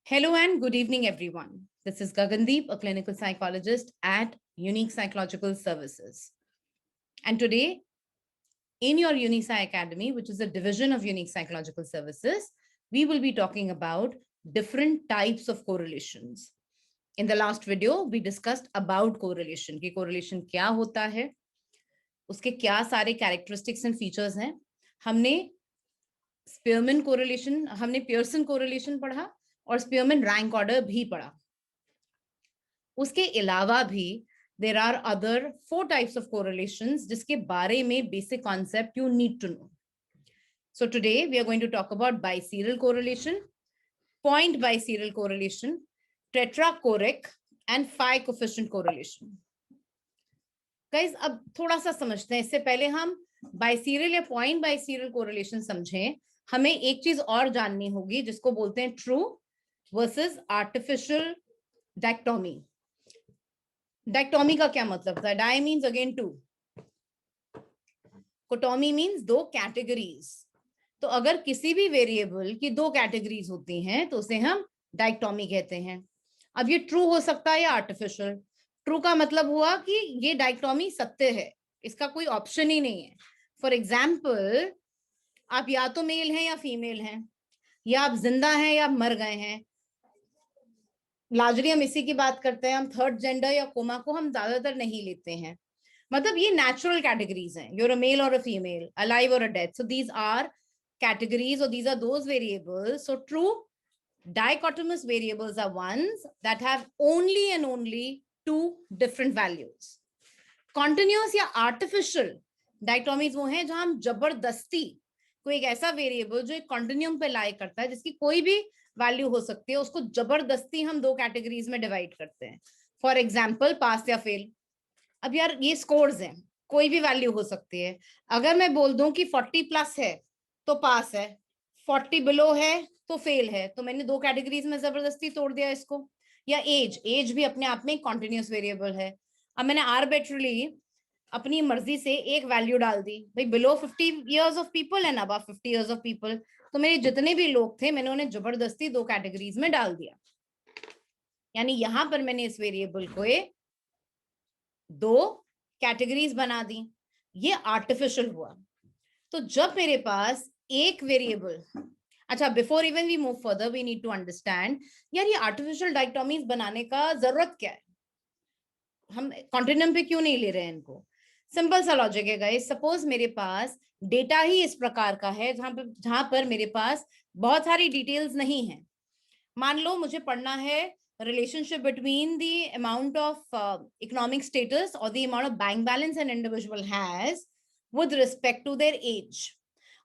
Hello and good evening, everyone. This is Gagandeep, a clinical psychologist at Unique Psychological Services. And today, in your Unique Psy Academy, which is a division of Unique Psychological Services, we will be talking about different types of correlations. In the last video, we discussed about correlation, कि correlation क्या होता है, उसके क्या सारे characteristics and features हैं. हमने Spearman correlation, हमने पियर्सन कोरिलेशन पढ़ा और स्पीयरमैन रैंक ऑर्डर भी पढ़ा. उसके अलावा भी there are other 4 types of correlations जिसके बारे में basic concept you need to know. So today we are going to talk about biserial correlation, point biserial correlation, tetrachoric and phi coefficient correlation. Guys, अब थोड़ा सा समझते हैं. इससे पहले हम बाइसीरियल या पॉइंट बाइसीरियल कोरिलेशन समझें, हमें एक चीज और जाननी होगी जिसको बोलते हैं true versus artificial dichotomy. Dichotomy का क्या मतलब था? Di means again two, chotomy means दो कैटेगरीज. तो अगर किसी भी वेरिएबल की दो कैटेगरीज होती हैं तो उसे हम डायक्टोमी कहते हैं. अब ये ट्रू हो सकता है या आर्टिफिशियल. ट्रू का मतलब हुआ कि ये डायक्टोमी सत्य है, इसका कोई ऑप्शन ही नहीं है. फॉर एग्जाम्पल, आप या तो मेल हैं या फीमेल हैं, या आप जिंदा हैं या मर गए हैं. लार्जली हम इसी की बात करते हैं. हम थर्ड जेंडर या कोमा को हम ज्यादातर नहीं लेते हैं. मतलब ये नेचुरल कैटेगरीज हैं. यूर अ मेल और अ फीमेल, अलाइव और a dead. So these are categories, or these are those variables. So true dichotomous variables are ones that have only and only two different values. Continuous या artificial dichotomies वो हैं जहां हम जबरदस्ती कोई एक ऐसा वेरिएबल जो एक कॉन्टिन्यूम पे लाई करता है, जिसकी कोई भी वैल्यू हो सकती है, उसको जबरदस्ती हम दो कैटेगरीज में डिवाइड करते हैं. फॉर एग्जाम्पल, पास या फेल. अब यार ये स्कोर्स हैं, कोई भी वैल्यू हो सकती है. अगर मैं बोल दूं कि 40 प्लस है तो पास है, 40 बिलो है तो फेल है, तो मैंने दो कैटेगरीज में जबरदस्ती तोड़ दिया इसको. या एज भी अपने आप में एक कॉन्टिन्यूस वेरिएबल है. अब मैंने आर्बिट्रली अपनी मर्जी से एक वैल्यू डाल दी, भाई below 50 years of people and above 50 years of people. तो मेरे जितने भी लोग थे मैंने उन्हें जबरदस्ती दो कैटेगरीज में डाल दिया. यानी यहां पर मैंने इस वेरिएबल को दो कैटेगरीज बना दी. ये आर्टिफिशियल हुआ. तो जब मेरे पास एक वेरिएबल, अच्छा, before even we move further we need to understand, यार ये आर्टिफिशियल डायक्टोमीज बनाने का जरूरत क्या है, हम कॉन्टिन्यूम पे क्यों नहीं ले रहे हैं इनको. सिंपल सा लॉजिक है गाइस. सपोज मेरे पास डेटा ही इस प्रकार का है जहां पर मेरे पास बहुत सारी डिटेल्स नहीं है. मान लो मुझे पढ़ना है relationship between the amount of economic status or the amount of bank balance an individual has with respect to their age.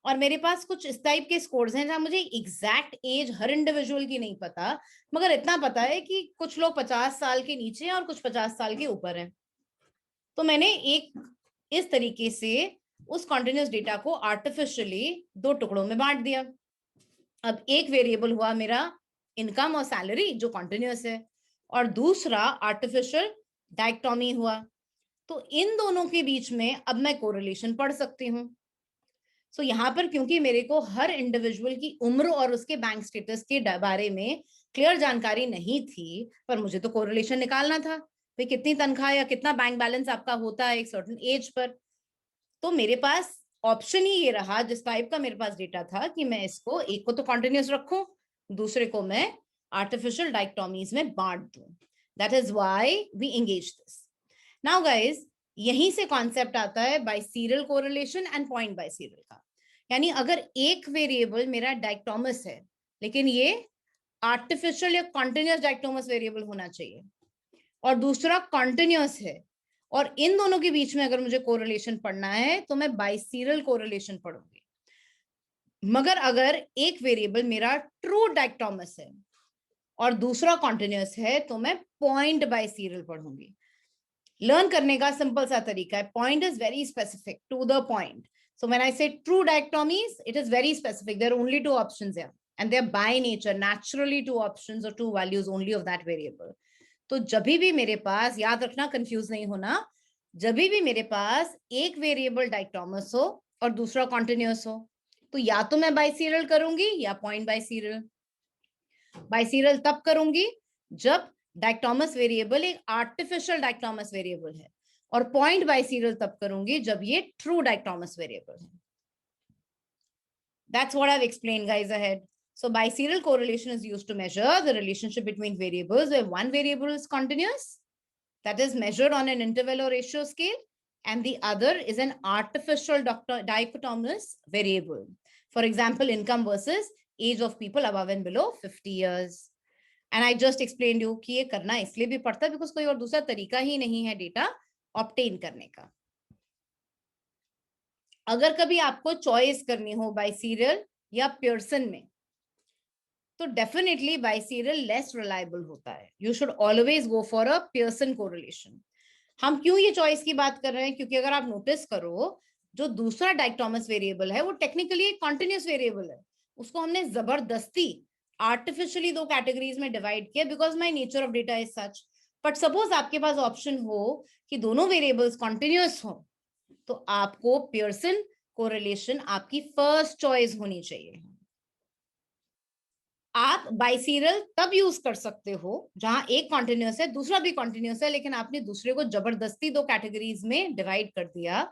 और मेरे पास कुछ इस टाइप के स्कोर्स हैं जहां मुझे एग्जैक्ट एज हर इंडिविजुअल की नहीं पता, मगर इतना पता है कि कुछ लोग 50 साल के नीचे हैं और कुछ 50 साल के ऊपर हैं. तो मैंने एक इस तरीके से उस कॉन्टिन्यूस डेटा को आर्टिफिशियली दो टुकड़ों में बांट दिया. अब एक वेरिएबल हुआ मेरा इनकम और सैलरी जो कॉन्टिन्यूस है, और दूसरा आर्टिफिशियल डायक्टोमी हुआ. तो इन दोनों के बीच में अब मैं कोरिलेशन पढ़ सकती हूँ. सो यहाँ पर क्योंकि मेरे को हर इंडिविजुअल की उम्र और उसके बैंक स्टेटस के बारे में क्लियर जानकारी नहीं थी, पर मुझे तो कोरिलेशन निकालना था, भाई कितनी तनख्वाह या कितना बैंक बैलेंस आपका होता है एक सर्टेन एज पर. तो मेरे पास ऑप्शन ही ये रहा, जिस टाइप का मेरे पास डेटा था, कि मैं इसको एक को तो कॉन्टिन्यूस रखूं, दूसरे को मैं आर्टिफिशियल डायक्टोमीज में बांट दूं. That is why we engage this. Now guys, यहीं से कॉन्सेप्ट आता है biserial correlation and point biserial का. यानी अगर एक वेरिएबल मेरा डायक्टोमस है, लेकिन ये आर्टिफिशियल या कॉन्टिन्यूस डायक्टोमस वेरिएबल होना चाहिए, और दूसरा कॉन्टिन्यूस है, और इन दोनों के बीच में अगर मुझे कोरिलेशन पढ़ना है तो मैं बाइसीरियल कोरिलेशन पढ़ूंगी. मगर अगर एक वेरिएबल मेरा ट्रू डायक्टोमस है और दूसरा कॉन्टिन्यूस है तो मैं पॉइंट बाइसीरियल पढ़ूंगी. लर्न करने का सिंपल सा तरीका है. Point is very specific, to the point. So when I say true dichotomies, it is very specific. There are only two options here, and they're by nature naturally two options or two values only of that variable. तो जब भी मेरे पास, याद रखना, confuse नहीं होना, जब भी मेरे पास एक वेरिएबल डायक्टोमस हो और दूसरा कॉन्टिन्यूस हो, तो या तो मैं बाइसीरियल करूंगी या पॉइंट बाइसीरियल. बाइसीरियल तब करूंगी जब डायकोटोमस वेरिएबल एक आर्टिफिशियल डायकोटोमस वेरिएबल है, और पॉइंट बाइसीरियल तब करूंगी जब ये ट्रू डायकोटोमस वेरिएबल है. That's what I've explained, guys, ahead. So biserial correlation is used to measure the relationship between variables where one variable is continuous, that is measured on an interval or ratio scale, and the other is an artificial dichotomous variable. For example, income versus age of people above and below 50 years. And I just explained you कि ये करना इसलिए भी पड़ता है because कोई और दूसरा तरीका ही नहीं है डेटा ऑब्टेन करने का. अगर कभी आपको चॉइस करनी हो बाइसीरियल या पियर्सन में, तो डेफिनेटली बाइसीरियल लेस रिलायबल होता है. You should always go for a Pearson correlation. हम क्यों ये चॉइस की बात कर रहे हैं? क्योंकि अगर आप नोटिस करो, जो दूसरा डायकोटोमस वेरिएबल है वो टेक्निकली एक कॉन्टिन्यूस वेरिएबल है. उसको हमने जबरदस्ती आर्टिफिशियली दो कैटेगरीज में डिवाइड किया because my nature of data is such. But suppose आपके पास ऑप्शन हो कि दोनों वेरिएबल्स कॉन्टिन्यूस हो, तो आपको पियर्सन कोरिलेशन आपकी फर्स्ट चॉइस होनी चाहिए. आप बाइसीरियल तब यूज कर सकते हो जहां एक कॉन्टिन्यूस है दूसरा भी कॉन्टिन्यूस है, लेकिन आपने दूसरे को जबरदस्ती दो कैटेगरीज में डिवाइड कर दिया.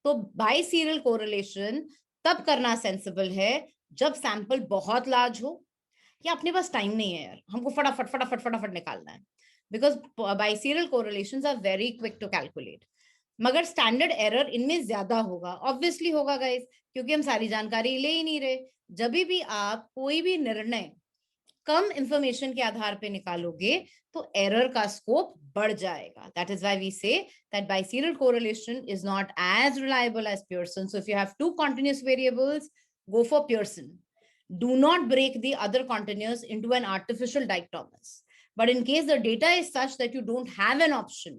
तो बाइसीरियल कोरिलेशन तब करना सेंसिबल है जब सैंपल बहुत लार्ज हो या अपने पास टाइम नहीं है यार, हमको फटाफट फटाफट फटाफट निकालना है. Because biserial correlations are very quick to calculate. मगर स्टैंडर्ड एरर इनमें ज्यादा होगा, ऑब्वियसली होगा गाइस, क्योंकि हम सारी जानकारी ले ही नहीं रहे. जब भी आप कोई भी निर्णय कम इंफॉर्मेशन के आधार पे निकालोगे तो एरर का स्कोप बढ़ जाएगा. That is why we say that biserial correlation is not as reliable as Pearson. So if you have two continuous variables, go for Pearson. Do not break the other continuous into an artificial dichotomous. But in case the data is such that you don't have an option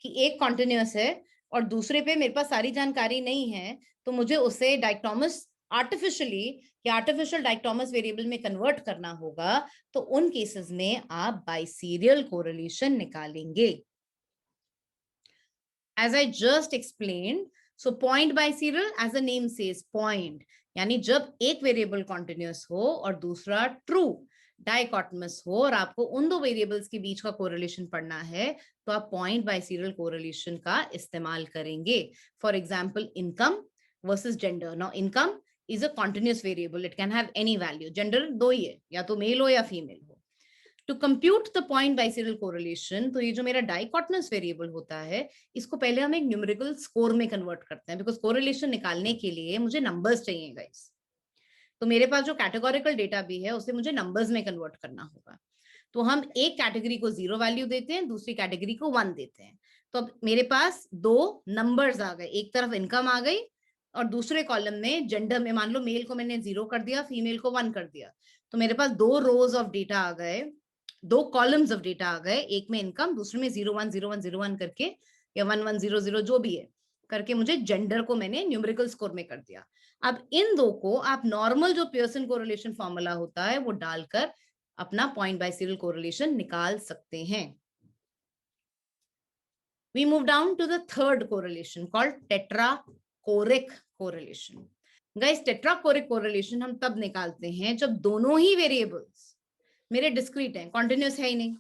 कि एक continuous है और दूसरे पे मेरे पास सारी जानकारी नहीं है, तो मुझे उसे dichotomous artificially या artificial dichotomous variable में convert करना होगा, तो उन cases में आप biserial correlation निकालेंगे. As I just explained, so point biserial, as the name says, point, यानी जब एक वेरिएबल कॉन्टिन्यूअस हो और दूसरा ट्रू डाइकोटोमस हो और आपको उन दो वेरिएबल्स के बीच का कोरिलेशन पढ़ना है, तो आप पॉइंट बाइसीरियल कोरिलेशन का इस्तेमाल करेंगे. For example, income versus gender. Now income is a continuous variable, it can have any value. Gender दो ही है, या तो मेल हो या फीमेल हो. To compute the point biserial correlation, तो ये जो मेरा डाइकोटोमस वेरिएबल होता है, इसको पहले हम एक न्यूमेरिकल स्कोर में कन्वर्ट करते हैं, बिकॉज कोरिलेशन निकालने के लिए मुझे नंबर्स चाहिए गाइस. तो मेरे पास जो कैटेगोरिकल डेटा भी है उसे मुझे नंबर्स में कन्वर्ट करना होगा. तो हम एक कैटेगरी को 0 वैल्यू देते हैं, दूसरी कैटेगरी को 1 देते हैं. तो अब मेरे पास दो नंबर्स आ गए, एक तरफ इनकम आ गई और दूसरे कॉलम में जेंडर में मान लो मेल को मैंने 0 कर दिया, फीमेल को 1 कर दिया. तो मेरे पास दो रोज ऑफ डेटा आ गए, दो कॉलम्स ऑफ डेटा आ गए, एक में इनकम, दूसरे में 010101 करके या 1100 जो भी है करके मुझे जेंडर को मैंने न्यूमेरिकल स्कोर में कर दिया. अब इन दो को आप नॉर्मल जो पियर्सन कोरिलेशन फॉर्मूला होता है वो डालकर अपना पॉइंट बाइसीरियल कोरिलेशन निकाल सकते हैं. We move down to the third correlation called tetrachoric correlation. Guys, tetrachoric correlation हम तब निकालते हैं जब दोनों ही वेरिएबल्स मेरे डिस्क्रीट हैं, कॉन्टिन्यूअस है ही नहीं.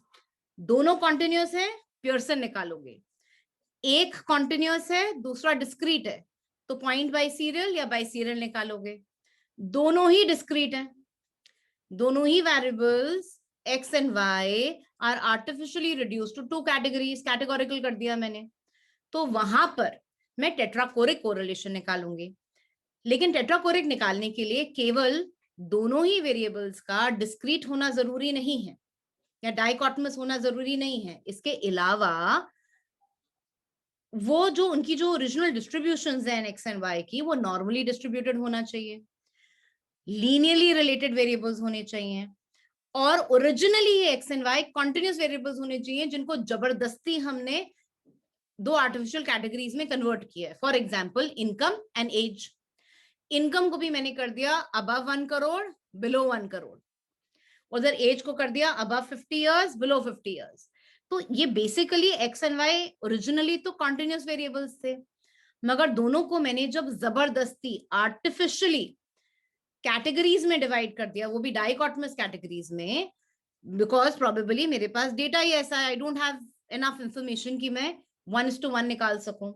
दोनों कॉन्टिन्यूअस है, पियर्सन निकालोगे. एक कॉन्टिन्यूअस है, दूसरा डिस्क्रीट है, तो पॉइंट बाइसीरियल या बाइसीरियल निकालोगे. दोनों ही डिस्क्रीट हैं, दोनों ही variables x and y are artificially reduced to two categories, categorical कर दिया मैंने, तो वहां पर मैं टेट्राकोरिक कोरिलेशन निकालूंगी. लेकिन टेट्राकोरिक निकालने के लिए केवल दोनों ही वेरिएबल्स का डिस्क्रीट होना जरूरी नहीं है या डाइकोटोमस होना जरूरी नहीं है. इसके अलावा वो जो उनकी जो ओरिजिनल डिस्ट्रीब्यूशंस हैं एक्स एंड वाई की, वो नॉर्मली डिस्ट्रीब्यूटेड होना चाहिए, लीनियरली रिलेटेड वेरिएबल्स होने चाहिए, और ओरिजिनली ये X and Y continuous variables होने चाहिए जिनको जबरदस्ती हमने दो आर्टिफिशियल कैटेगरीज में कन्वर्ट किया है. For example, income and age. Income को भी मैंने कर दिया अबव 1 करोड़, बिलो 1 करोड़. उधर एज को कर दिया अबव 50 इयर्स, बिलो 50 इयर्स. तो ये basically X and Y originally तो कॉन्टिन्यूअस वेरिएबल्स थे, मगर दोनों को मैंने जब जबरदस्ती आर्टिफिशियली कैटेगरीज में डिवाइड कर दिया, वो भी डाइकोटोमस कैटेगरीज में, बिकॉज प्रोबेबली मेरे पास डेटा ही ऐसा है, I don't have enough information कि मैं 1:1 निकाल सकूं।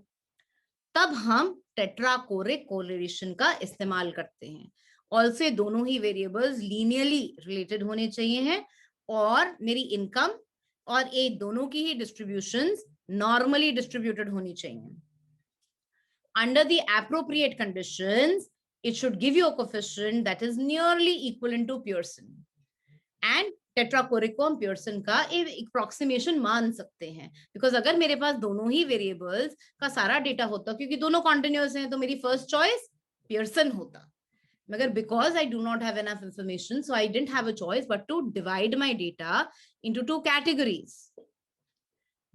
तब हम टेट्राकोरिक कोरिलेशन का इस्तेमाल करते हैं। ऑल्सो दोनों ही वेरिएबल्स लीनियरली रिलेटेड होने चाहिए हैं, और मेरी इनकम और एज दोनों की ही डिस्ट्रीब्यूशंस नॉर्मली डिस्ट्रीब्यूटेड होनी चाहिए। Under the appropriate conditions, it should give you a coefficient that is nearly equivalent to Pearson. And टेट्राकोरिक को हम पियर्सन का एक अप्रोक्सीमेशन मान सकते हैं, बिकॉज अगर मेरे पास दोनों ही वेरिएबल्स का सारा डेटा होता, क्योंकि दोनों कॉन्टिन्यूअस हैं, तो मेरी फर्स्ट चॉइस पियर्सन होता, मगर because I do not have enough information, so I didn't have a choice but to divide my data into 2 categories.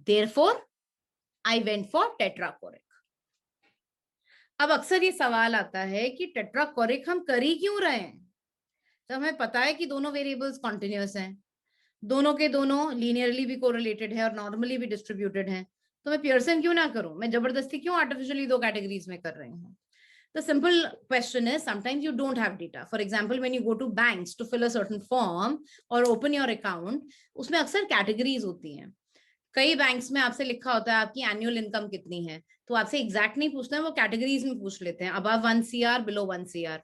Therefore I went for tetrachoric. अब अक्सर ये सवाल आता है कि टेट्राकोरिक हम कर ही क्यों रहे हैं, जब हमें पता है कि दोनों वेरिएबल्स कॉन्टिन्यूअस हैं, दोनों के दोनों लीनियरली भी कोरिलेटेड है और नॉर्मली भी डिस्ट्रीब्यूटेड हैं, तो मैं पियर्सन क्यों ना करूं, मैं जबरदस्ती क्यों आर्टिफिशियली 2 कैटेगरीज में कर रही हूँ। The simple question is, sometimes you don't have data. For example, when you go to banks to fill a certain form or open your account, उसमें अक्सर कैटेगरीज होती हैं। कई बैंक्स में आपसे लिखा होता है आपकी एनुअल इनकम कितनी है, तो आपसे एग्जैक्ट नहीं पूछते हैं, वो कैटेगरीज में पूछ लेते हैं, अबव 1 CR, बिलो 1 CR।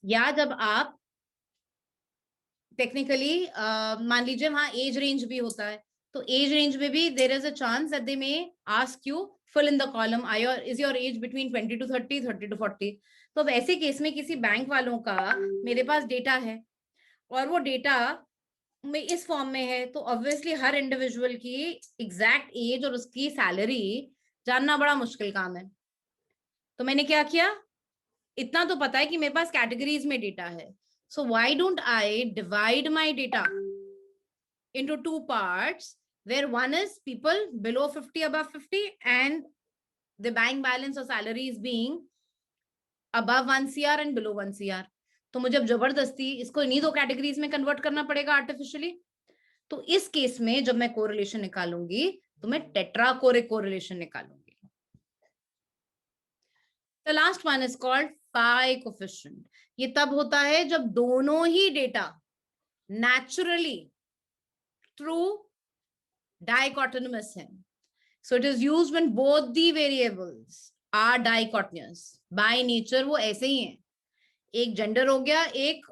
या जब आप टेक्निकली मान लीजिए वहां एज रेंज भी होता है, तो एज रेंज में भी there is a chance that they may ask you fill in the column is your age between 20 to 30, 30 to 40। तो अब ऐसे केस में किसी बैंक वालों का मेरे पास डेटा है और वो डेटा में इस फॉर्म में है, तो ऑब्वियसली हर इंडिविजुअल की एग्जैक्ट एज और उसकी सैलरी जानना बड़ा मुश्किल काम है। तो मैंने क्या किया, इतना तो पता है कि मेरे पास कैटेगरीज में डेटा है, so why don't I divide my data into 2 parts, where one is people below 50, above 50, and the bank balance or salary is being above 1 CR and below 1 CR। तो मुझे अब जबरदस्ती इसको इन्हीं 2 कैटेगरीज में convert करना पड़ेगा आर्टिफिशियली। तो इस केस में जब मैं कोरिलेशन निकालूंगी तो मैं टेट्राकोरिक correlation निकालूंगी। The last one is called phi coefficient। ये तब होता है जब दोनों ही डेटा naturally true dichotomous है। So it is used when both the variables are dichotomous by nature। वो ऐसे ही हैं, एक जेंडर हो गया, एक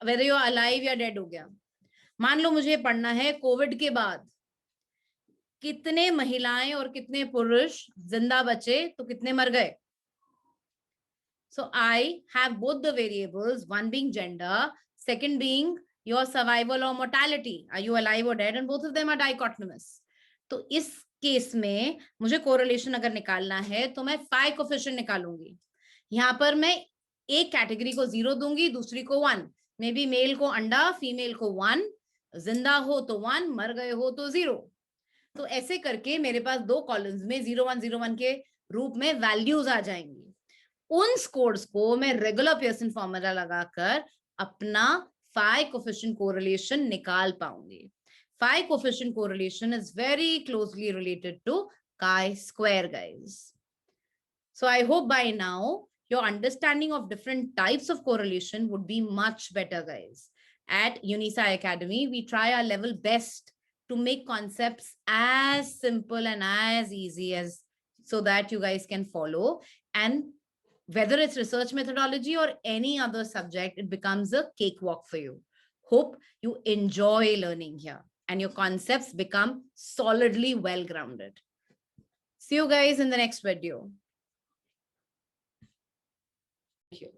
whether you are alive या dead हो गया। मान लो मुझे पढ़ना है कोविड के बाद कितने महिलाएं और कितने पुरुष जिंदा बचे तो कितने मर गए। So I have both the variables, one being gender, second being your survival or mortality, are you alive or dead, and both of them are dichotomous। तो इस केस में मुझे कोरिलेशन अगर निकालना है तो मैं phi कोफिशिएंट निकालूंगी। यहाँ पर मैं एक कैटेगरी को 0 दूंगी, दूसरी को 1। मे बी मेल को अंडा, फीमेल को 1, जिंदा हो तो 1, मर गए हो तो 0। तो ऐसे करके मेरे पास 2 कॉलम्स में 01 01 के रूप में वैल्यूज आ जाएंगी। उन स्कोर्स को मैं रेगुलर पियर्सन फॉर्मूला लगाकर अपना phi coefficient correlation निकाल पाऊंगी। Phi coefficient correlation is very closely related to chi-square, guys. So I hope by now your understanding of different types of correlation would be much better, guys. At UniSci Academy, we try our level best to make concepts as simple and as easy as so that you guys can follow, and whether it's research methodology or any other subject, it becomes a cakewalk for you. Hope you enjoy learning here and your concepts become solidly well-grounded. See you guys in the next video. Thank you.